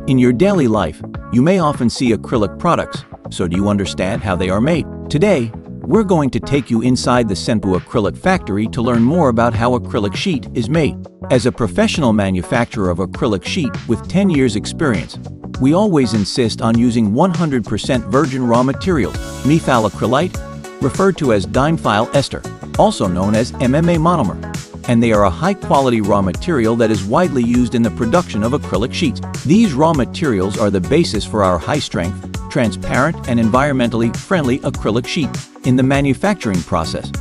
In your daily life, you may often see acrylic products, so do you understand how they are made? Today, we're going to take you inside the Senpu Acrylic Factory to learn more about how acrylic sheet is made. As a professional manufacturer of acrylic sheet with 10 years experience, we always insist on using 100% virgin raw materials, methyl acrylate, referred to as dimethyl ester, also known as MMA monomer, and they are a high-quality raw material that is widely used in the production of acrylic sheets. These raw materials are the basis for our high-strength, transparent, and environmentally friendly acrylic sheet. In the manufacturing process,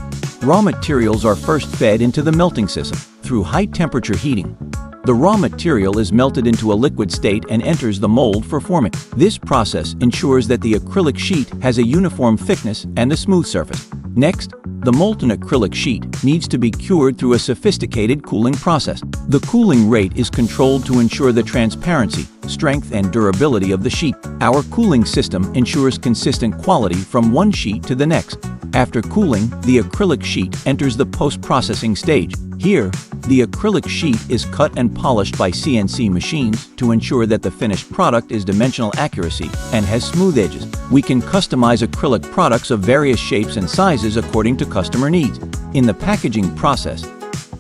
raw materials are first fed into the melting system through high-temperature heating. The raw material is melted into a liquid state and enters the mold for forming. This process ensures that the acrylic sheet has a uniform thickness and a smooth surface. Next, the molten acrylic sheet needs to be cured through a sophisticated cooling process. The cooling rate is controlled to ensure the transparency, strength, and durability of the sheet. Our cooling system ensures consistent quality from one sheet to the next. After cooling, the acrylic sheet enters the post-processing stage. Here, the acrylic sheet is cut and polished by CNC machines to ensure that the finished product is dimensional accuracy and has smooth edges. We can customize acrylic products of various shapes and sizes according to customer needs. In the packaging process,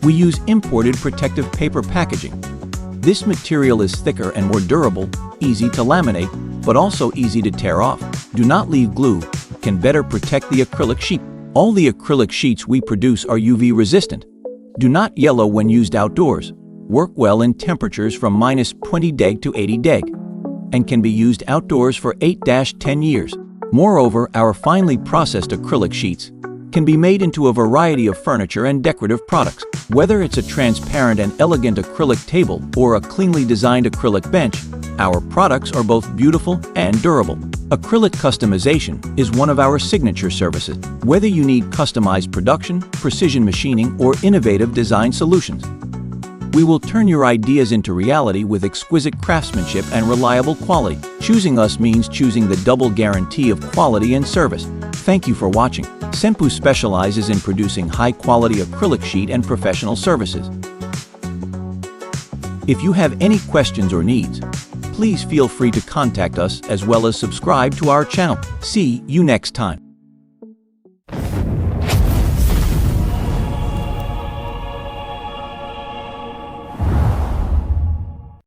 we use imported protective paper packaging. This material is thicker and more durable, easy to laminate, but also easy to tear off. Do not leave glue, can better protect the acrylic sheet. All the acrylic sheets we produce are UV resistant. Do not yellow when used outdoors. Work well in temperatures from -20 deg to 80 deg, and can be used outdoors for 8-10 years. Moreover, our finely processed acrylic sheets can be made into a variety of furniture and decorative products. Whether it's a transparent and elegant acrylic table or a cleanly designed acrylic bench, our products are both beautiful and durable. Acrylic customization is one of our signature services. Whether you need customized production, precision machining, or innovative design solutions, we will turn your ideas into reality with exquisite craftsmanship and reliable quality. Choosing us means choosing the double guarantee of quality and service. Thank you for watching. Senpu specializes in producing high-quality acrylic sheet and professional services. If you have any questions or needs, please feel free to contact us as well as subscribe to our channel. See you next time.